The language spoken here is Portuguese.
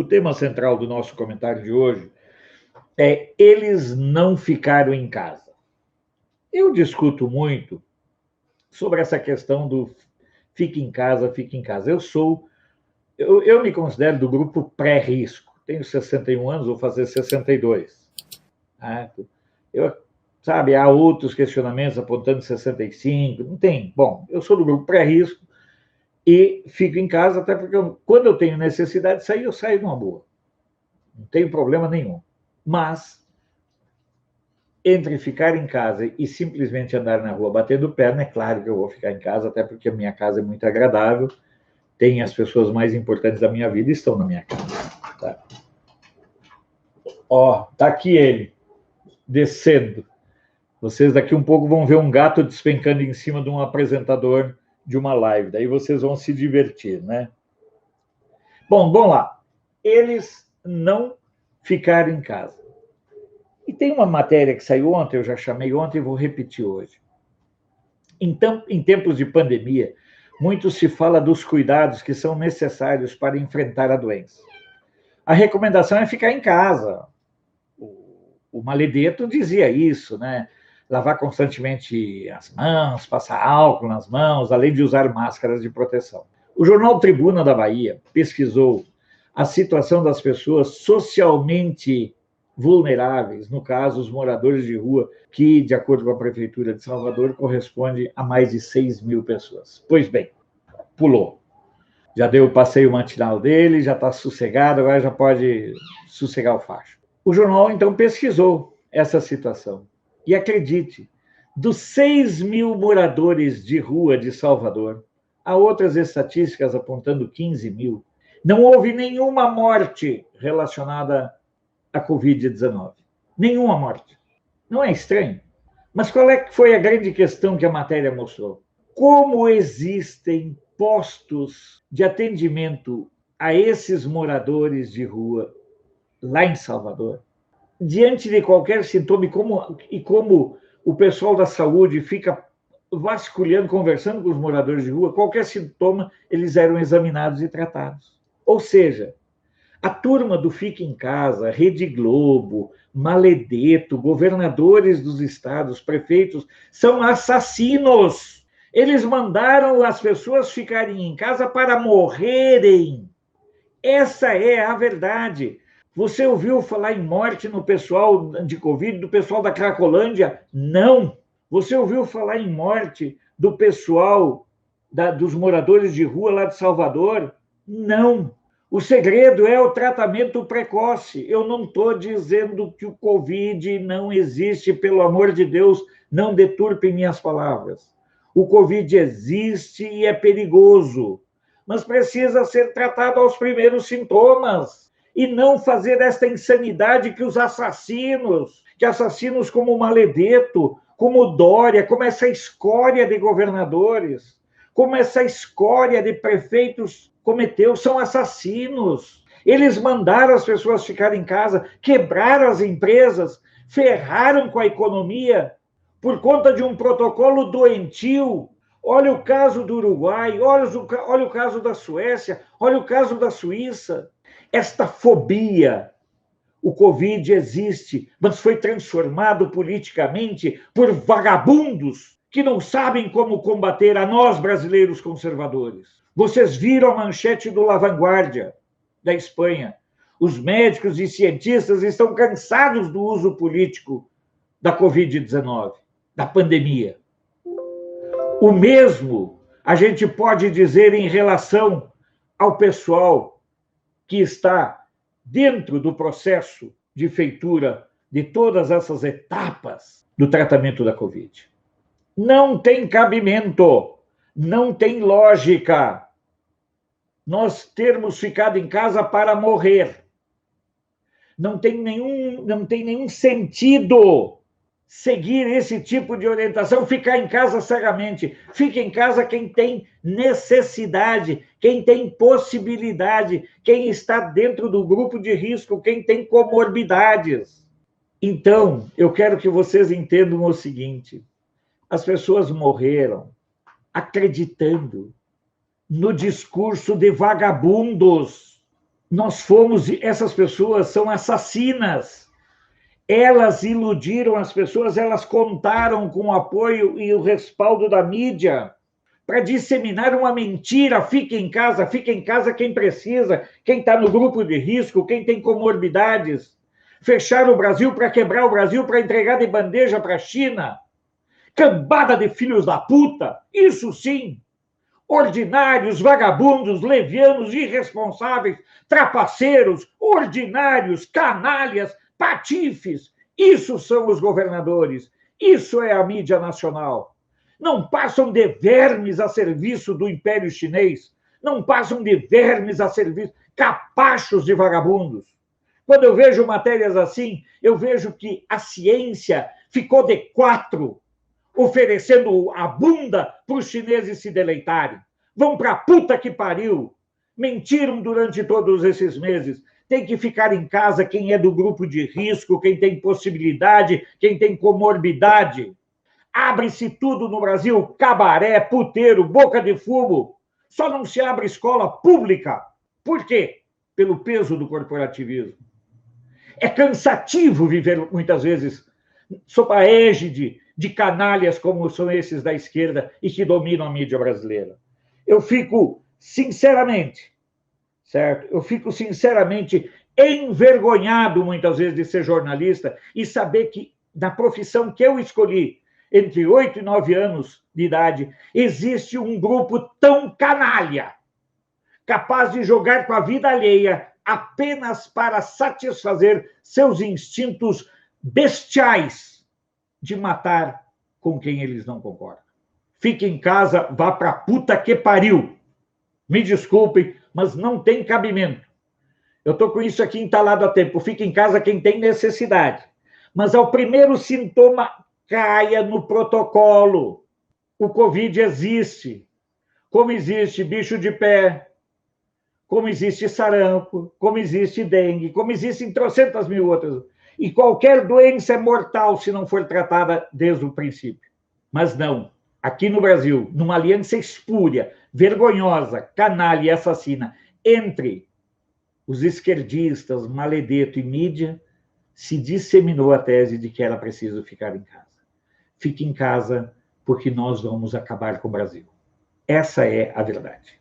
tema central do nosso comentário de hoje é eles não ficaram em casa. Eu discuto muito sobre essa questão do fique em casa, fique em casa. Eu me considero do grupo pré-risco. Tenho 61 anos, vou fazer 62. Há outros questionamentos apontando 65, não tem. Bom, eu sou do grupo pré-risco e fico em casa, até porque quando eu tenho necessidade de sair, eu saio numa boa. Não tenho problema nenhum. Mas, entre ficar em casa e simplesmente andar na rua batendo perna, é claro que eu vou ficar em casa, até porque a minha casa é muito agradável, tem as pessoas mais importantes da minha vida estão na minha casa. Tá? Tá aqui ele, descendo. Vocês daqui um pouco vão ver um gato despencando em cima de um apresentador de uma live. Daí vocês vão se divertir, né? Bom, vamos lá. Eles não ficaram em casa. E tem uma matéria que saiu ontem, eu já chamei ontem e vou repetir hoje. Então, em tempos de pandemia, muito se fala dos cuidados que são necessários para enfrentar a doença. A recomendação é ficar em casa. O Maledetto dizia isso, né? Lavar constantemente as mãos, passar álcool nas mãos, além de usar máscaras de proteção. O jornal Tribuna da Bahia pesquisou a situação das pessoas socialmente vulneráveis, no caso, os moradores de rua, que, de acordo com a Prefeitura de Salvador, corresponde a mais de 6 mil pessoas. Pois bem, pulou. Já deu o passeio matinal dele, já está sossegado, agora já pode sossegar o facho. O jornal, então, pesquisou essa situação. E acredite, dos 6 mil moradores de rua de Salvador, há outras estatísticas apontando 15 mil, não houve nenhuma morte relacionada à Covid-19. Nenhuma morte. Não é estranho? Mas qual é que foi a grande questão que a matéria mostrou? Como existem postos de atendimento a esses moradores de rua lá em Salvador, diante de qualquer sintoma, e como o pessoal da saúde fica vasculhando, conversando com os moradores de rua, qualquer sintoma, eles eram examinados e tratados. Ou seja, a turma do Fique em Casa, Rede Globo, Maledetto, governadores dos estados, prefeitos, são assassinos. Eles mandaram as pessoas ficarem em casa para morrerem. Essa é a verdade. Você ouviu falar em morte no pessoal de Covid, do pessoal da Cracolândia? Não. Você ouviu falar em morte do pessoal dos moradores de rua lá de Salvador? Não. O segredo é o tratamento precoce. Eu não estou dizendo que o Covid não existe, pelo amor de Deus, não deturpem minhas palavras. O Covid existe e é perigoso, mas precisa ser tratado aos primeiros sintomas e não fazer esta insanidade que assassinos como o Maledetto, como o Dória, como essa escória de governadores, como essa escória de prefeitos cometeu, são assassinos. Eles mandaram as pessoas ficarem em casa, quebraram as empresas, ferraram com a economia por conta de um protocolo doentio. Olha o caso do Uruguai, olha o caso da Suécia, olha o caso da Suíça. Esta fobia, o Covid existe, mas foi transformado politicamente por vagabundos que não sabem como combater a nós, brasileiros conservadores. Vocês viram a manchete do La Vanguardia, da Espanha. Os médicos e cientistas estão cansados do uso político da Covid-19, da pandemia. O mesmo a gente pode dizer em relação ao pessoal que está dentro do processo de feitura de todas essas etapas do tratamento da Covid. Não tem cabimento, não tem lógica nós termos ficado em casa para morrer. Não tem nenhum sentido seguir esse tipo de orientação, ficar em casa cegamente. Fique em casa quem tem necessidade, quem tem possibilidade, quem está dentro do grupo de risco, quem tem comorbidades. Então, eu quero que vocês entendam o seguinte: as pessoas morreram acreditando no discurso de vagabundos essas pessoas são assassinas. Elas iludiram as pessoas, elas contaram com o apoio e o respaldo da mídia para disseminar uma mentira. Fique em casa quem precisa, quem está no grupo de risco, quem tem comorbidades. Fechar o Brasil para quebrar o Brasil, para entregar de bandeja para a China. Cambada de filhos da puta, isso sim. Ordinários, vagabundos, levianos, irresponsáveis, trapaceiros, ordinários, canalhas, patifes. Isso são os governadores. Isso é a mídia nacional. Não passam de vermes a serviço do Império Chinês. Não passam de vermes a serviço, capachos de vagabundos. Quando eu vejo matérias assim, eu vejo que a ciência ficou de quatro, oferecendo a bunda para os chineses se deleitarem. Vão para a puta que pariu. Mentiram durante todos esses meses. Tem que ficar em casa quem é do grupo de risco, quem tem possibilidade, quem tem comorbidade. Abre-se tudo no Brasil, cabaré, puteiro, boca de fumo. Só não se abre escola pública. Por quê? Pelo peso do corporativismo. É cansativo viver, muitas vezes, sob a égide de canalhas como são esses da esquerda e que dominam a mídia brasileira. Eu fico, sinceramente, certo? Eu fico, sinceramente, envergonhado, muitas vezes, de ser jornalista e saber que, na profissão que eu escolhi, entre 8 e 9 anos de idade, existe um grupo tão canalha, capaz de jogar com a vida alheia apenas para satisfazer seus instintos bestiais de matar com quem eles não concordam. Fique em casa, vá pra puta que pariu. Me desculpem, mas não tem cabimento. Eu estou com isso aqui entalado há tempo. Fique em casa quem tem necessidade. Mas ao primeiro sintoma, caia no protocolo. O Covid existe. Como existe bicho de pé, como existe sarampo, como existe dengue, como existem trocentas mil outras. E qualquer doença é mortal se não for tratada desde o princípio. Mas não. Aqui no Brasil, numa aliança espúria, vergonhosa, canalha e assassina entre os esquerdistas, Maledeto e mídia, se disseminou a tese de que era preciso ficar em casa. Fique em casa porque nós vamos acabar com o Brasil. Essa é a verdade.